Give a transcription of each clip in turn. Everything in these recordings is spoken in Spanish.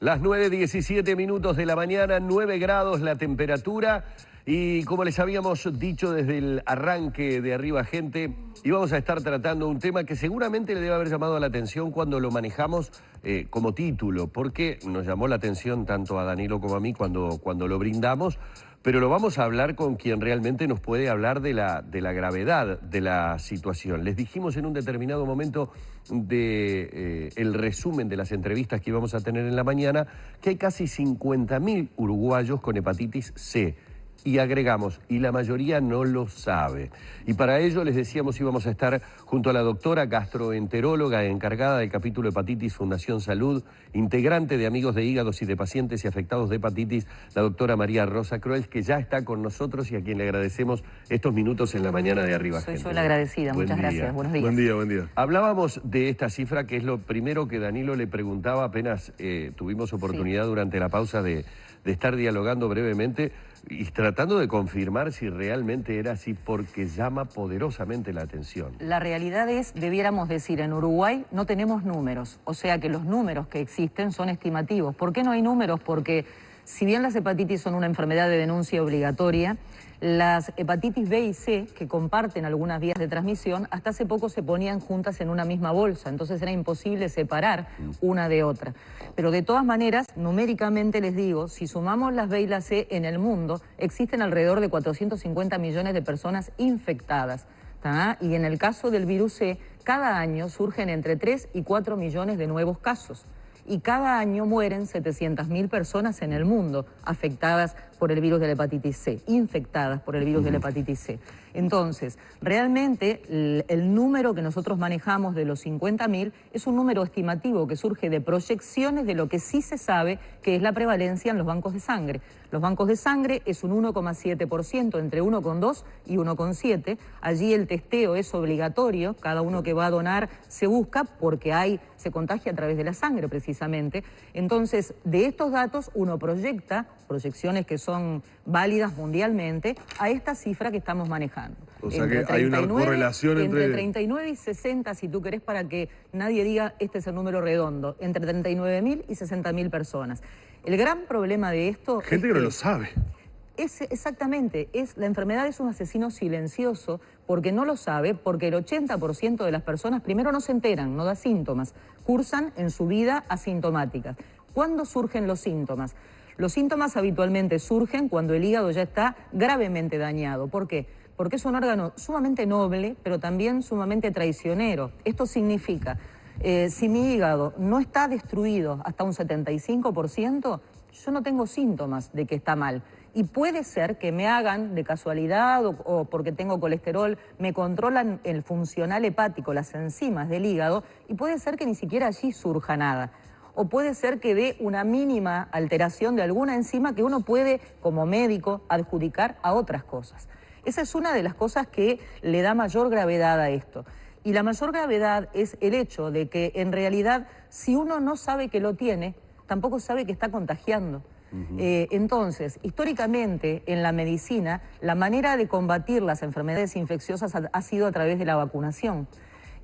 Las 9:17 de la mañana, 9 grados la temperatura y como les habíamos dicho desde el arranque de Arriba Gente, íbamos a estar tratando un tema que seguramente le debe haber llamado la atención cuando lo manejamos como título, porque nos llamó la atención tanto a Danilo como a mí cuando lo brindamos, pero lo vamos a hablar con quien realmente nos puede hablar de la gravedad de la situación. Les dijimos en un determinado momento el resumen de las entrevistas que íbamos a tener en la mañana que hay casi 50.000 uruguayos con hepatitis C. Y agregamos, y la mayoría no lo sabe. Y para ello les decíamos íbamos a estar junto a la doctora gastroenteróloga encargada del capítulo Hepatitis Fundación Salud, integrante de Amigos de Hígados y de Pacientes y Afectados de Hepatitis, la doctora María Rosa Cruels, que ya está con nosotros y a quien le agradecemos estos minutos en la mañana de Arriba Gente. Soy yo la agradecida, muchas gracias, buenos días. Buen día, buen día. Hablábamos de esta cifra, que es lo primero que Danilo le preguntaba apenas tuvimos oportunidad durante la pausa de estar dialogando brevemente y tratando de confirmar si realmente era así, porque llama poderosamente la atención. La realidad es, debiéramos decir, en Uruguay no tenemos números, o sea que los números que existen son estimativos. ¿Por qué no hay números? Porque si bien las hepatitis son una enfermedad de denuncia obligatoria, las hepatitis B y C, que comparten algunas vías de transmisión, hasta hace poco se ponían juntas en una misma bolsa, entonces era imposible separar una de otra. Pero de todas maneras, numéricamente les digo, si sumamos las B y las C en el mundo, existen alrededor de 450 millones de personas infectadas. Y en el caso del virus C, cada año surgen entre 3 y 4 millones de nuevos casos. Y cada año mueren 700.000 personas en el mundo afectadas por el virus de la hepatitis C, infectadas por el virus de la hepatitis C. Entonces, realmente el número que nosotros manejamos de los 50.000 es un número estimativo que surge de proyecciones de lo que sí se sabe que es la prevalencia en los bancos de sangre. Los bancos de sangre es un 1,7%, entre 1,2 y 1,7. Allí el testeo es obligatorio, cada uno que va a donar se busca porque se contagia a través de la sangre precisamente. Entonces, de estos datos uno proyecta, proyecciones que son válidas mundialmente, a esta cifra que estamos manejando. O sea que hay una correlación entre 39 y 60, si tú querés, para que nadie diga este es el número redondo, entre 39.000 y 60.000 personas. El gran problema de esto gente que no lo sabe. Exactamente, la enfermedad es un asesino silencioso porque no lo sabe, porque el 80% de las personas primero no se enteran, no da síntomas, cursan en su vida asintomáticas. ¿Cuándo surgen los síntomas? Los síntomas habitualmente surgen cuando el hígado ya está gravemente dañado. ¿Por qué? Porque es un órgano sumamente noble, pero también sumamente traicionero. Esto significa, si mi hígado no está destruido hasta un 75%, yo no tengo síntomas de que está mal. Y puede ser que me hagan de casualidad o porque tengo colesterol, me controlan el funcional hepático, las enzimas del hígado, y puede ser que ni siquiera allí surja nada. O puede ser que dé una mínima alteración de alguna enzima que uno puede, como médico, adjudicar a otras cosas. Esa es una de las cosas que le da mayor gravedad a esto. Y la mayor gravedad es el hecho de que, en realidad, si uno no sabe que lo tiene, tampoco sabe que está contagiando. Entonces, históricamente, en la medicina, la manera de combatir las enfermedades infecciosas ha sido a través de la vacunación.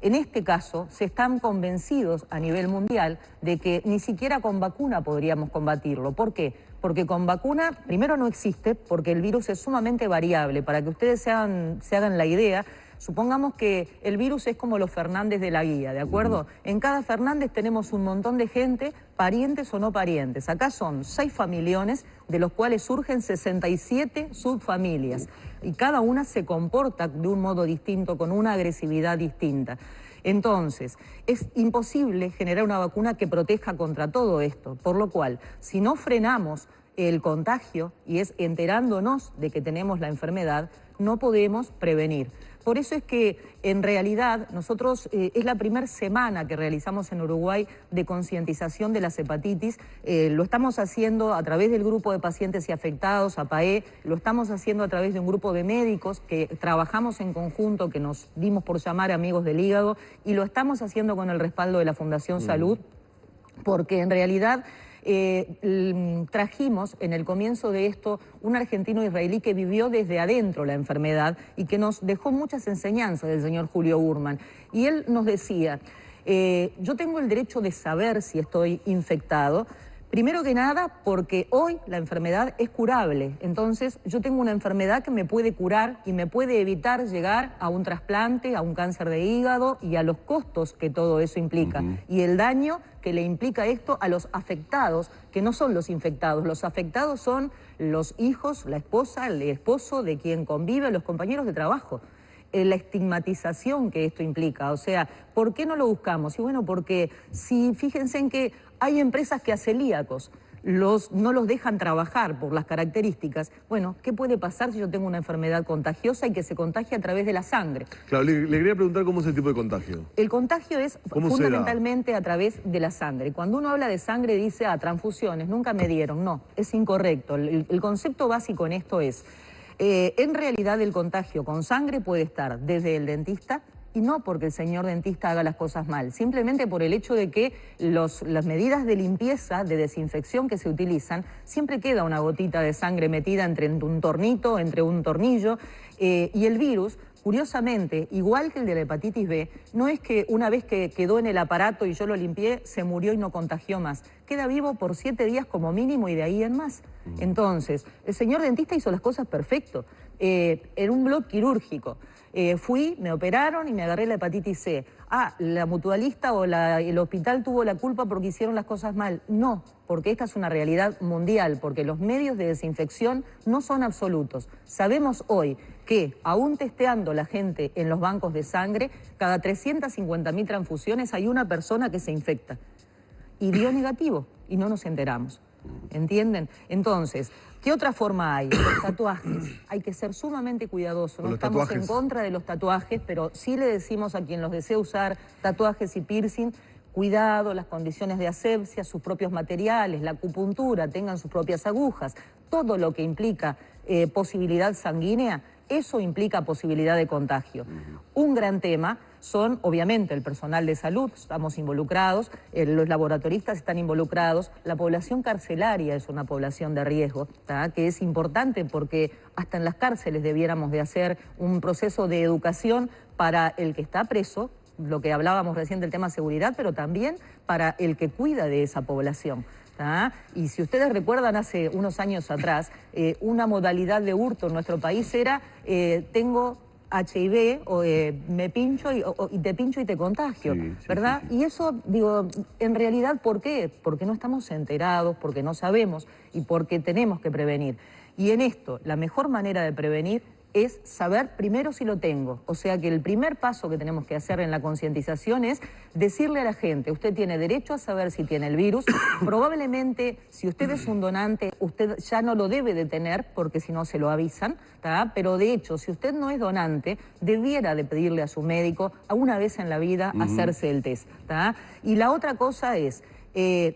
En este caso, se están convencidos a nivel mundial de que ni siquiera con vacuna podríamos combatirlo. ¿Por qué? Porque con vacuna, primero no existe, porque el virus es sumamente variable. Para que ustedes se hagan la idea, supongamos que el virus es como los Fernández de la guía, ¿de acuerdo? En cada Fernández tenemos un montón de gente, parientes o no parientes. Acá son 6 familiones, de los cuales surgen 67 subfamilias. Y cada una se comporta de un modo distinto, con una agresividad distinta. Entonces, es imposible generar una vacuna que proteja contra todo esto, por lo cual, si no frenamos el contagio, y es enterándonos de que tenemos la enfermedad, no podemos prevenir. Por eso es que, en realidad, nosotros es la primera semana que realizamos en Uruguay de concientización de las hepatitis. Lo estamos haciendo a través del grupo de pacientes y afectados, APAE, lo estamos haciendo a través de un grupo de médicos que trabajamos en conjunto, que nos dimos por llamar Amigos del Hígado, y lo estamos haciendo con el respaldo de la Fundación Salud, porque en realidad trajimos en el comienzo de esto un argentino israelí que vivió desde adentro la enfermedad y que nos dejó muchas enseñanzas del señor Julio Urman. Y él nos decía, yo tengo el derecho de saber si estoy infectado, Primero que nada, porque hoy la enfermedad es curable. Entonces, yo tengo una enfermedad que me puede curar y me puede evitar llegar a un trasplante, a un cáncer de hígado y a los costos que todo eso implica. Y el daño que le implica esto a los afectados, que no son los infectados. Los afectados son los hijos, la esposa, el esposo de quien convive, los compañeros de trabajo. La estigmatización que esto implica. O sea, ¿por qué no lo buscamos? Y bueno, porque si fíjense en que hay empresas que a celíacos no los dejan trabajar por las características. Bueno, ¿qué puede pasar si yo tengo una enfermedad contagiosa y que se contagia a través de la sangre? Claro, le quería preguntar cómo es el tipo de contagio. El contagio es fundamentalmente a través de la sangre. Cuando uno habla de sangre dice, transfusiones, nunca me dieron. No, es incorrecto. El concepto básico en esto es, en realidad el contagio con sangre puede estar desde el dentista, y no porque el señor dentista haga las cosas mal, simplemente por el hecho de que las medidas de limpieza, de desinfección que se utilizan, siempre queda una gotita de sangre metida entre un tornito, entre un tornillo, y el virus, curiosamente, igual que el de la hepatitis B, no es que una vez que quedó en el aparato y yo lo limpié, se murió y no contagió más. Queda vivo por 7 días como mínimo y de ahí en más. Entonces, el señor dentista hizo las cosas perfecto, en un bloque quirúrgico. Fui, me operaron y me agarré la hepatitis C. La mutualista o el hospital tuvo la culpa porque hicieron las cosas mal. No, porque esta es una realidad mundial, porque los medios de desinfección no son absolutos. Sabemos hoy que, aún testeando la gente en los bancos de sangre, cada 350.000 transfusiones hay una persona que se infecta. Y dio negativo, y no nos enteramos. ¿Entienden? Entonces, ¿qué otra forma hay? Los tatuajes. Hay que ser sumamente cuidadosos. No estamos en contra de los tatuajes, pero sí le decimos a quien los desea usar tatuajes y piercing, cuidado, las condiciones de asepsia, sus propios materiales, la acupuntura, tengan sus propias agujas. Todo lo que implica posibilidad sanguínea, eso implica posibilidad de contagio. Un gran tema son, obviamente, el personal de salud, estamos involucrados, los laboratoristas están involucrados, la población carcelaria es una población de riesgo, que es importante porque hasta en las cárceles debiéramos de hacer un proceso de educación para el que está preso, lo que hablábamos recién del tema seguridad, pero también para el que cuida de esa población. Y si ustedes recuerdan, hace unos años atrás, una modalidad de hurto en nuestro país era, tengo HIV, o me pincho y te pincho y te contagio, ¿verdad? Sí. Y eso, digo, en realidad, ¿por qué? Porque no estamos enterados, porque no sabemos y porque tenemos que prevenir. Y en esto, la mejor manera de prevenir es saber primero si lo tengo. O sea que el primer paso que tenemos que hacer en la concientización es decirle a la gente, usted tiene derecho a saber si tiene el virus. Probablemente, si usted es un donante, usted ya no lo debe de tener, porque si no se lo avisan, pero de hecho, si usted no es donante, debiera de pedirle a su médico a una vez en la vida hacerse el test. Y la otra cosa es,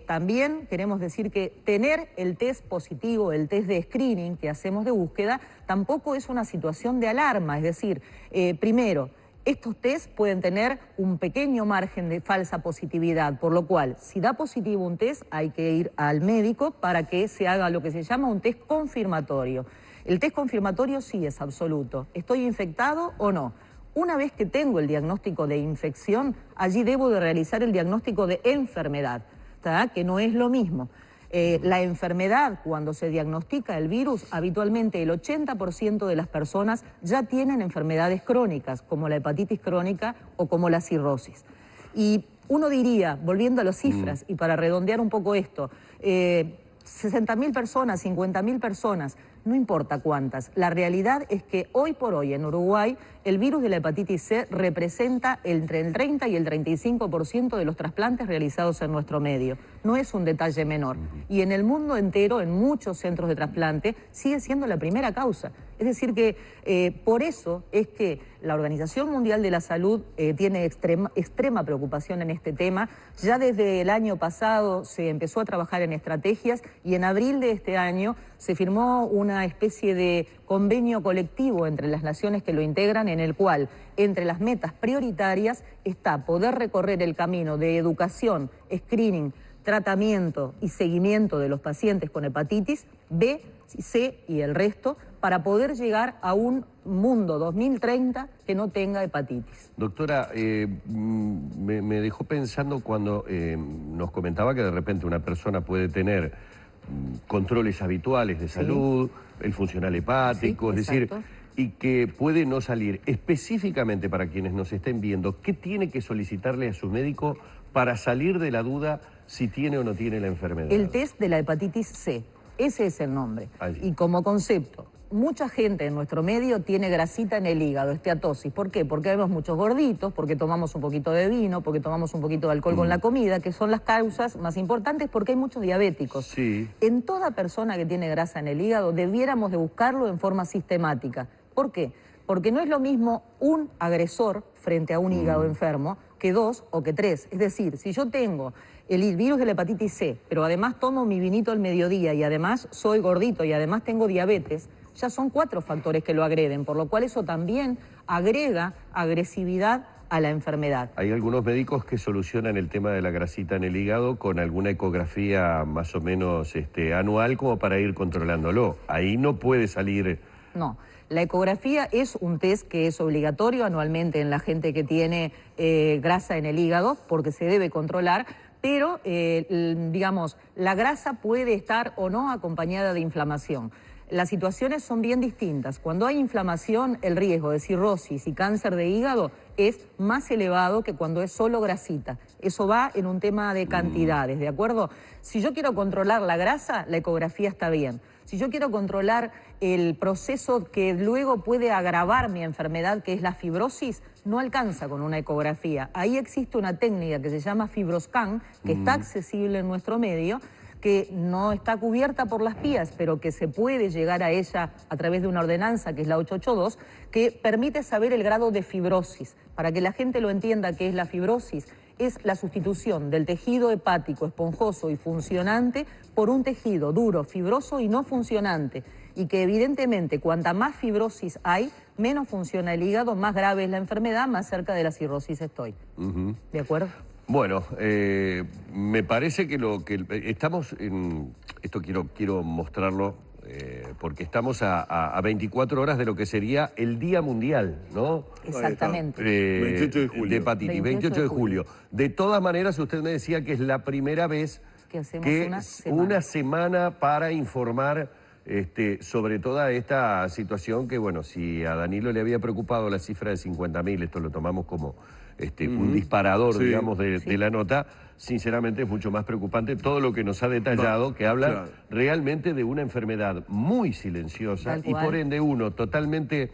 también queremos decir que tener el test positivo, el test de screening que hacemos de búsqueda, tampoco es una situación de alarma. Es decir, primero, estos test pueden tener un pequeño margen de falsa positividad, por lo cual, si da positivo un test, hay que ir al médico para que se haga lo que se llama un test confirmatorio. El test confirmatorio sí es absoluto. ¿Estoy infectado o no? Una vez que tengo el diagnóstico de infección, allí debo de realizar el diagnóstico de enfermedad, que no es lo mismo. La enfermedad, cuando se diagnostica el virus, habitualmente el 80% de las personas ya tienen enfermedades crónicas, como la hepatitis crónica o como la cirrosis. Y uno diría, volviendo a las cifras, y para redondear un poco esto, 60.000 personas, 50.000 personas, no importa cuántas. La realidad es que hoy por hoy en Uruguay el virus de la hepatitis C representa entre el 30 y el 35% de los trasplantes realizados en nuestro medio. No es un detalle menor. Y en el mundo entero, en muchos centros de trasplante, sigue siendo la primera causa. Es decir que por eso es que la Organización Mundial de la Salud tiene extrema preocupación en este tema. Ya desde el año pasado se empezó a trabajar en estrategias y en abril de este año se firmó una especie de convenio colectivo entre las naciones que lo integran, en el cual entre las metas prioritarias está poder recorrer el camino de educación, screening, tratamiento y seguimiento de los pacientes con hepatitis B, C y el resto, para poder llegar a un mundo 2030 que no tenga hepatitis. Doctora, me dejó pensando cuando nos comentaba que de repente una persona puede tener controles habituales de salud, el funcional hepático, Sí, es decir, exacto. y que puede no salir. Específicamente para quienes nos estén viendo, ¿qué tiene que solicitarle a su médico para salir de la duda si tiene o no tiene la enfermedad? El test de la hepatitis C, ese es el nombre. Allí. Y como concepto, mucha gente en nuestro medio tiene grasita en el hígado, esteatosis. ¿Por qué? Porque vemos muchos gorditos, porque tomamos un poquito de vino, porque tomamos un poquito de alcohol con la comida, que son las causas más importantes porque hay muchos diabéticos. Sí. En toda persona que tiene grasa en el hígado debiéramos de buscarlo en forma sistemática. ¿Por qué? Porque no es lo mismo un agresor frente a un hígado enfermo que 2 o que 3. Es decir, si yo tengo el virus de la hepatitis C, pero además tomo mi vinito al mediodía y además soy gordito y además tengo diabetes, ya son 4 factores que lo agreden, por lo cual eso también agrega agresividad a la enfermedad. Hay algunos médicos que solucionan el tema de la grasita en el hígado con alguna ecografía más o menos anual como para ir controlándolo. Ahí no puede salir... No, la ecografía es un test que es obligatorio anualmente en la gente que tiene grasa en el hígado porque se debe controlar, pero digamos, la grasa puede estar o no acompañada de inflamación. Las situaciones son bien distintas. Cuando hay inflamación, el riesgo de cirrosis y cáncer de hígado es más elevado que cuando es solo grasita. Eso va en un tema de cantidades, ¿de acuerdo? Si yo quiero controlar la grasa, la ecografía está bien. Si yo quiero controlar el proceso que luego puede agravar mi enfermedad, que es la fibrosis, no alcanza con una ecografía. Ahí existe una técnica que se llama FibroScan, que está accesible en nuestro medio, que no está cubierta por las PIAs, pero que se puede llegar a ella a través de una ordenanza, que es la 882, que permite saber el grado de fibrosis. Para que la gente lo entienda qué es la fibrosis, es la sustitución del tejido hepático esponjoso y funcionante por un tejido duro, fibroso y no funcionante. Y que evidentemente cuanta más fibrosis hay, menos funciona el hígado, más grave es la enfermedad, más cerca de la cirrosis estoy. ¿De acuerdo? Bueno, me parece que estamos en... Esto quiero mostrarlo porque estamos a 24 horas de lo que sería el Día Mundial, ¿no? Exactamente. 28 de julio. De hepatitis, 28 de julio. De todas maneras, usted me decía que es la primera vez Que hacemos una semana para informar sobre toda esta situación que, bueno, si a Danilo le había preocupado la cifra de 50.000, esto lo tomamos como un disparador, Sí. digamos, de la nota, sinceramente es mucho más preocupante todo lo que nos ha detallado, que habla claro. realmente de una enfermedad muy silenciosa Tal y cual. por ende uno totalmente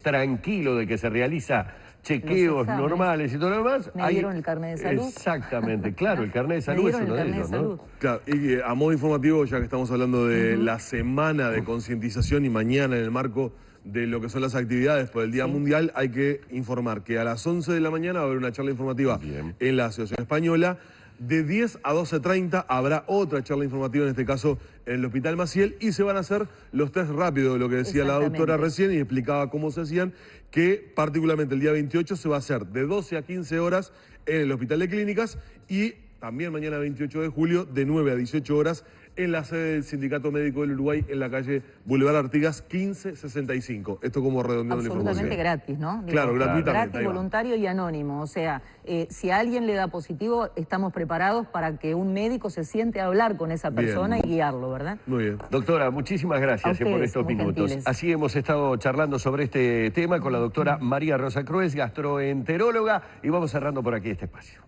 tranquilo de que se realiza chequeos Los exámenes. normales y todo lo demás. Me dieron el carnet de salud. Exactamente, claro, el carnet de Me salud es dieron uno el de carnet ellos, de ¿no? salud. Claro, y a modo informativo, ya que estamos hablando de la semana de concientización y mañana en el marco de lo que son las actividades por el Día Mundial, hay que informar que a las 11 de la mañana va a haber una charla informativa en la Asociación Española. De 10 a 12:30 habrá otra charla informativa, en este caso en el Hospital Maciel, y se van a hacer los test rápidos, lo que decía la doctora Exactamente. recién y explicaba cómo se hacían, que particularmente el día 28 se va a hacer de 12 a 15 horas en el Hospital de Clínicas y también mañana 28 de julio de 9 a 18 horas en la sede del Sindicato Médico del Uruguay en la calle Boulevard Artigas 1565. Esto como redondeando la Absolutamente información. gratis, ¿no? Digo, Claro, gratuitamente, gratis, ahí va. voluntario y anónimo. O sea, si a alguien le da positivo, estamos preparados para que un médico se siente a hablar con esa Bien. persona y guiarlo, ¿verdad? Muy bien. Doctora, muchísimas gracias A ustedes, por estos muy minutos. gentiles. Así hemos estado charlando sobre este tema con la doctora María Rosa Cruez, gastroenteróloga, y vamos cerrando por aquí este espacio.